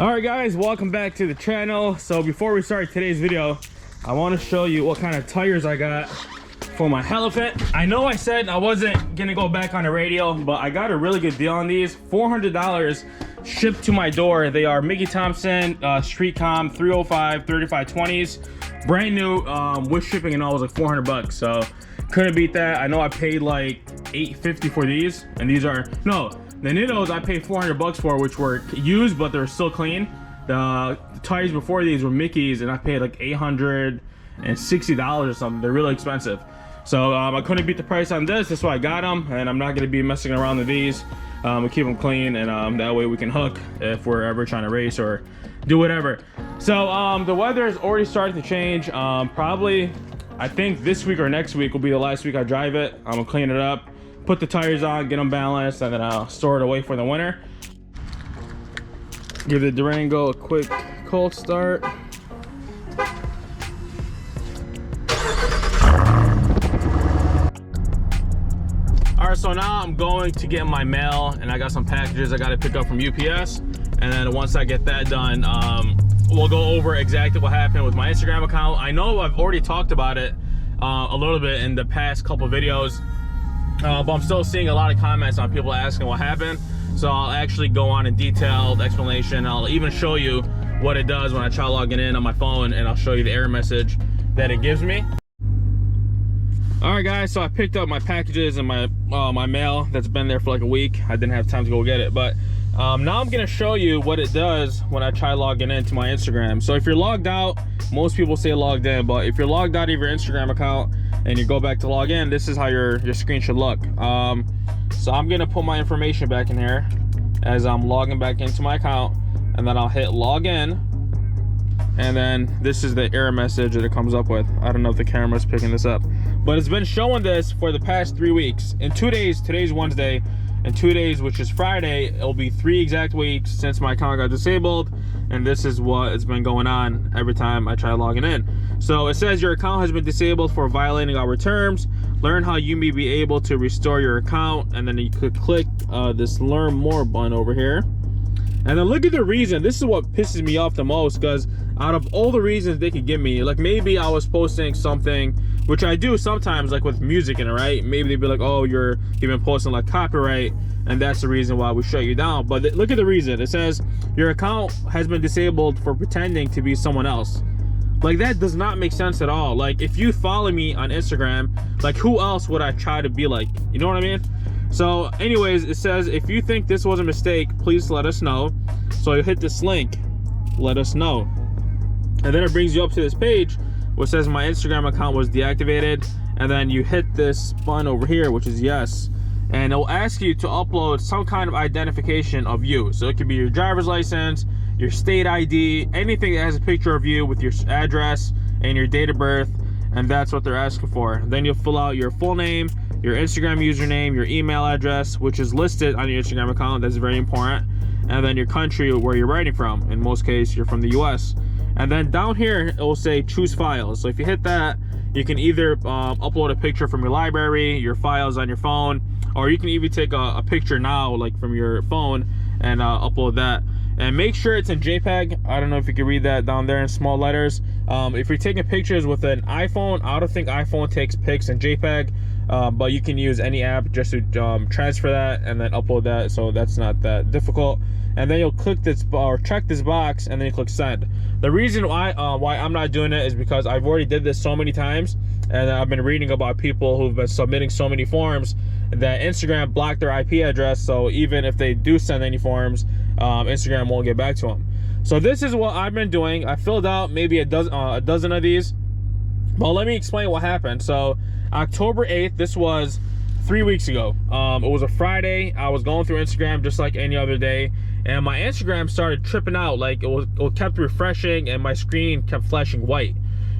Alright guys, welcome back to the channel. So before we start today's video, I want to show you what kind of tires I got for my Elephant. I know I said I wasn't gonna go back on the radio, but I got a really good deal on these. $400 shipped to my door. They are Mickey Thompson Street Com 305 3520s, brand new, with shipping and all was like 400 bucks. So couldn't beat that. I know I paid like $850 for these, and these are the Nittos I paid 400 bucks for, which were used, but they're still clean. The tires before these were Mickey's, and I paid like $860 or something. They're really expensive. So I couldn't beat the price on this. That's why I got them, and I'm not going to be messing around with these. We keep them clean, and that way we can hook if we're ever trying to race or do whatever. So the weather is already starting to change. Probably, I think this week or next week will be the last week I drive it. I'm going to clean it up, put the tires on, get them balanced, and then I'll store it away for the winter. Give the Durango a quick cold start. Alright, so now I'm going to get my mail, and I got some packages I got to pick up from UPS. And then once I get that done, we'll go over exactly what happened with my Instagram account. I know I've already talked about it a little bit in the past couple videos. But I'm still seeing a lot of comments on people asking what happened. So I'll actually go on a detailed explanation. I'll even show you what it does when I try logging in on my phone, and I'll show you the error message that it gives me. Alright guys, so I picked up my packages and my my mail that's been there for like a week. I didn't have time to go get it, but now I'm gonna show you what it does when I try logging into my Instagram. So if you're logged out, most people say logged in, but if you're logged out of your Instagram account and you go back to log in, this is how your screen should look. So I'm gonna put my information back in here as I'm logging back into my account, and then I'll hit log in, and then this is the error message that it comes up with. I don't know if the camera's picking this up, but it's been showing this for the past 3 weeks. In 2 days, today's Wednesday, in 2 days, which is Friday, it'll be 3 exact weeks since my account got disabled, and this is what has been going on every time I try logging in. So it says your account has been disabled for violating our terms. Learn how you may be able to restore your account, and then you could click this learn more button over here. And then look at the reason. This is what pisses me off the most, because out of all the reasons they could give me, like maybe I was posting something, which I do sometimes, like with music in it, right? Maybe they'd be like, oh, you've been posting like copyright, and that's the reason why we shut you down. But look at the reason. It says your account has been disabled for pretending to be someone else. Like, that does not make sense at all. Like, if you follow me on Instagram, like, who else would I try to be like? You know what I mean? So anyways, it says if you think this was a mistake, please let us know. So you hit this link, let us know, and then it brings you up to this page which says my Instagram account was deactivated, and then you hit this button over here, which is yes, and it'll ask you to upload some kind of identification of you. So it could be your driver's license, your state ID, anything that has a picture of you with your address and your date of birth, and that's what they're asking for. Then you'll fill out your full name, your Instagram username, your email address, which is listed on your Instagram account. That's very important. And then your country where you're writing from. In most cases, you're from the US. And then down here, it will say choose files. So if you hit that, you can either upload a picture from your library, your files on your phone, or you can even take a picture now, like from your phone, and upload that. And make sure it's in JPEG. I don't know if you can read that down there in small letters. If you're taking pictures with an iPhone, I don't think iPhone takes pics in JPEG, but you can use any app just to transfer that and then upload that, so that's not that difficult. And then you'll click this or check this box, and then you click send. The reason why I'm not doing it is because I've already did this so many times, and I've been reading about people who've been submitting so many forms that Instagram blocked their IP address. So even if they do send any forms, Instagram won't get back to them. So this is what I've been doing. I filled out maybe a dozen of these, but let me explain what happened. So October 8th, this was 3 weeks ago. It was a Friday. I was going through Instagram just like any other day, and my Instagram started tripping out. Like it kept refreshing, and my screen kept flashing white.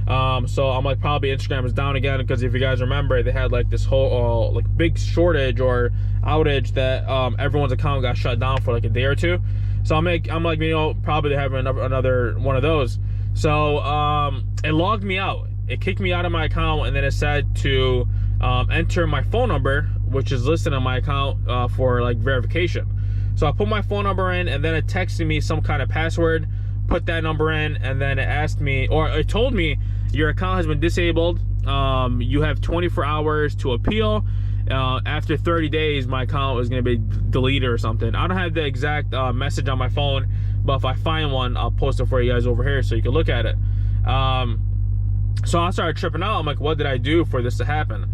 So I'm like, probably Instagram is down again, because if you guys remember, they had like this whole like big shortage or outage that everyone's account got shut down for like a day or two. So I'm like, you know, probably they have another one of those. So it logged me out. It kicked me out of my account, and then it said to enter my phone number, which is listed on my account for like verification. So I put my phone number in, and then it texted me some kind of password, put that number in, and then it asked me, or it told me, your account has been disabled. You have 24 hours to appeal. After 30 days, my account is going to be deleted or something. I don't have the exact message on my phone, but if I find one, I'll post it for you guys over here so you can look at it. So I started tripping out. I'm like, what did I do for this to happen?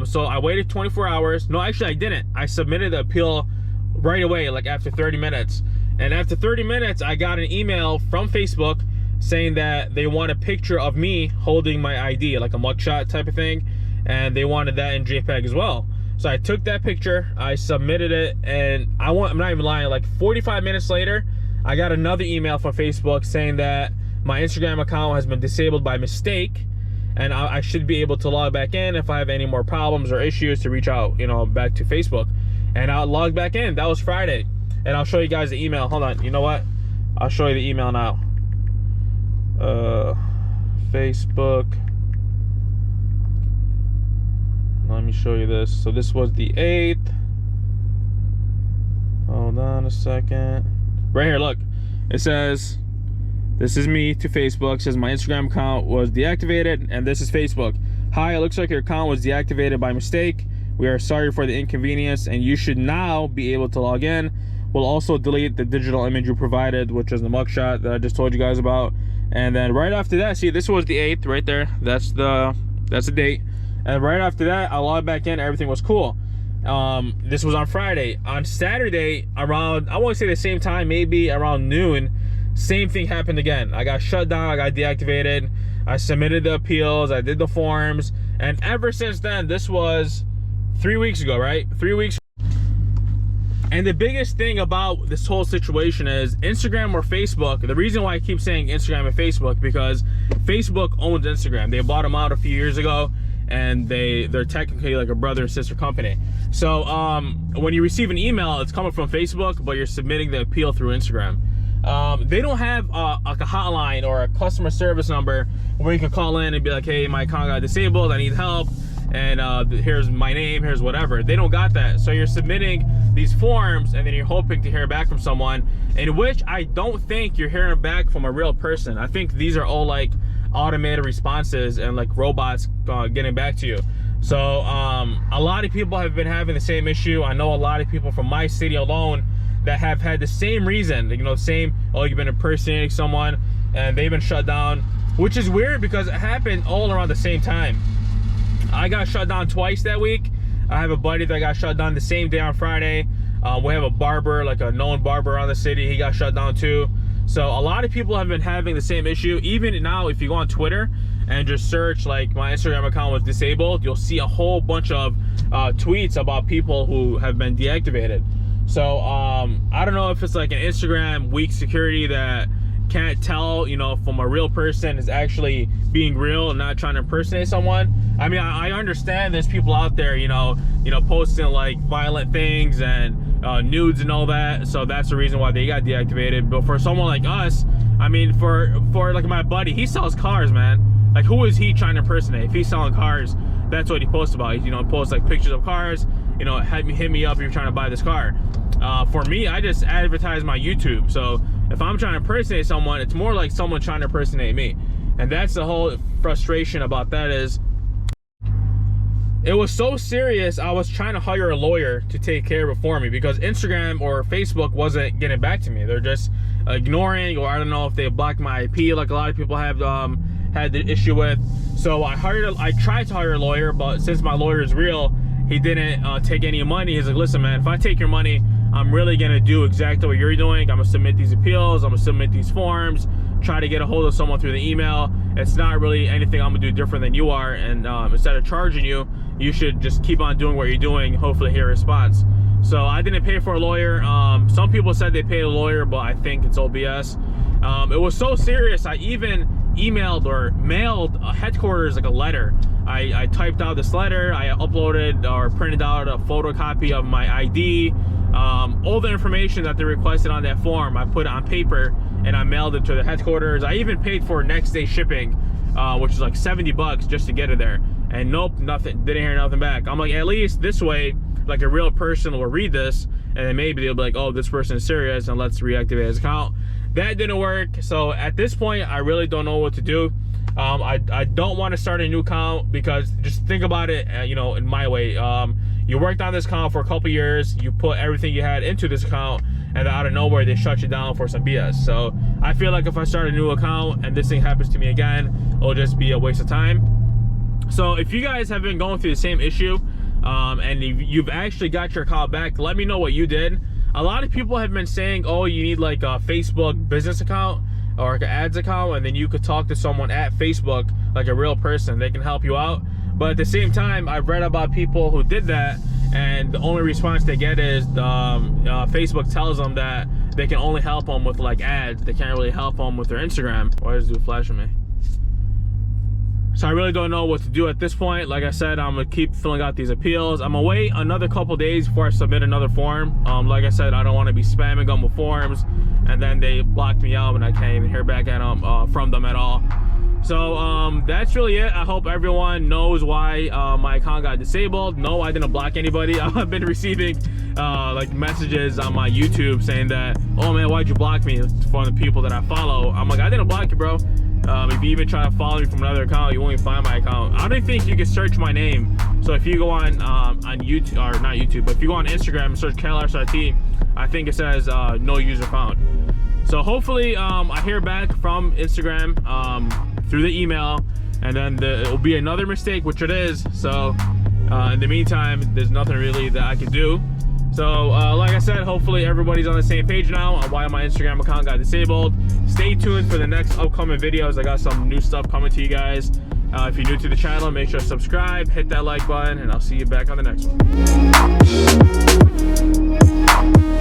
So I waited 24 hours. No, actually I didn't. I submitted the appeal right away, like after 30 minutes. And after 30 minutes, I got an email from Facebook saying that they want a picture of me holding my ID, like a mugshot type of thing. And they wanted that in JPEG as well. So I took that picture, I submitted it, and I'm not even lying, like 45 minutes later, I got another email from Facebook saying that my Instagram account has been disabled by mistake, and I should be able to log back in if I have any more problems or issues to reach out, you know, back to Facebook. And I logged back in. That was Friday. And I'll show you guys the email. Hold on, you know what? I'll show you the email now. Facebook. Let me show you this. So this was the 8th. Hold on a second. Right here, look. It says, this is me to Facebook. It says my Instagram account was deactivated, and this is Facebook. Hi, it looks like your account was deactivated by mistake. We are sorry for the inconvenience, and you should now be able to log in. We'll also delete the digital image you provided, which is the mugshot that I just told you guys about. And then right after that, see, this was the 8th right there. That's the date. And right after that, I logged back in. Everything was cool. This was on Friday. On Saturday, around, I want to say the same time, maybe around noon, same thing happened again. I got shut down. I got deactivated. I submitted the appeals. I did the forms. And ever since then, this was 3 weeks ago, right? 3 weeks. And the biggest thing about this whole situation is Instagram or Facebook. The reason why I keep saying Instagram and Facebook, because Facebook owns Instagram. They bought them out a few years ago, and they're technically like a brother and sister company. So when you receive an email, it's coming from Facebook, but you're submitting the appeal through Instagram. They don't have like a hotline or a customer service number where you can call in and be like, hey, my account got disabled, I need help, and here's my name, here's whatever. They don't got that. So you're submitting these forms, and then you're hoping to hear back from someone, in which I don't think you're hearing back from a real person. I think these are all like automated responses and like robots getting back to you. So a lot of people have been having the same issue. I know a lot of people from my city alone that have had the same reason, you know, same, oh, you've been impersonating someone, and they've been shut down, which is weird because it happened all around the same time. I got shut down twice that week. I have a buddy that got shut down the same day on Friday. We have a barber, like a known barber around the city. He got shut down too. So a lot of people have been having the same issue. Even now, if you go on Twitter and just search like my Instagram account was disabled, you'll see a whole bunch of tweets about people who have been deactivated. So I don't know if it's like an Instagram weak security that can't tell, you know, from a real person is actually being real and not trying to impersonate someone. I mean, I understand there's people out there, you know, posting like violent things and nudes and all that, so that's the reason why they got deactivated. But for someone like us, I mean, for like my buddy, he sells cars, man. Like, who is he trying to impersonate? If he's selling cars, that's what he posts about. He, you know, posts like pictures of cars, you know, hit me up if you're trying to buy this car. For me, I just advertise my YouTube. So if I'm trying to impersonate someone, it's more like someone trying to impersonate me. And that's the whole frustration about that. Is it was so serious, I was trying to hire a lawyer to take care of it for me, because Instagram or Facebook wasn't getting back to me. They're just ignoring, or I don't know if they blocked my IP like a lot of people have had the issue with. So I tried to hire a lawyer, but since my lawyer is real, he didn't take any money. He's like, listen, man, if I take your money, I'm really gonna do exactly what you're doing. I'm gonna submit these appeals, I'm gonna submit these forms, try to get a hold of someone through the email. It's not really anything I'm gonna do different than you are, and instead of charging you, you should just keep on doing what you're doing, hopefully hear a response. So I didn't pay for a lawyer. Some people said they paid a lawyer, but I think it's all BS. It was so serious, I even emailed or mailed headquarters like a letter. I typed out this letter, I uploaded or printed out a photocopy of my ID, all the information that they requested on that form, I put it on paper and I mailed it to the headquarters. I even paid for next day shipping, which is like 70 bucks just to get it there. And nope, nothing, didn't hear nothing back. I'm like, at least this way, like a real person will read this, and then maybe they'll be like, oh, this person is serious, and let's reactivate his account. That didn't work. So at this point, I really don't know what to do. I don't want to start a new account, because just think about it, you know, in my way. You worked on this account for a couple years, you put everything you had into this account, and out of nowhere they shut you down for some BS. So I feel like if I start a new account and this thing happens to me again, it'll just be a waste of time. So if you guys have been going through the same issue, and you've actually got your account back, let me know what you did. A lot of people have been saying, oh, you need like a Facebook business account or like an ads account, and then you could talk to someone at Facebook, like a real person. They can help you out. But at the same time, I've read about people who did that, and the only response they get is Facebook tells them that they can only help them with like ads. They can't really help them with their Instagram. Why does this dude flashing me? So I really don't know what to do at this point. Like I said, I'm gonna keep filling out these appeals. I'm gonna wait another couple days before I submit another form. Like I said, I don't want to be spamming them with forms, and then they blocked me out and I can't even hear back at them, from them at all. So that's really it. I hope everyone knows why my account got disabled. No, I didn't block anybody. I've been receiving like messages on my YouTube saying that, oh man, why'd you block me, from the people that I follow. I'm like, I didn't block you, bro. If you even try to follow me from another account, you won't even find my account. I don't think you can search my name. So if you go on YouTube, or not YouTube, but if you go on Instagram and search KLRSRT, I think it says no user found. So hopefully I hear back from Instagram through the email, and then it'll be another mistake, which it is. So in the meantime, there's nothing really that I can do. So like I said, hopefully everybody's on the same page now on why my Instagram account got disabled. Stay tuned for the next upcoming videos. I got some new stuff coming to you guys. If you're new to the channel, make sure to subscribe, hit that like button, and I'll see you back on the next one.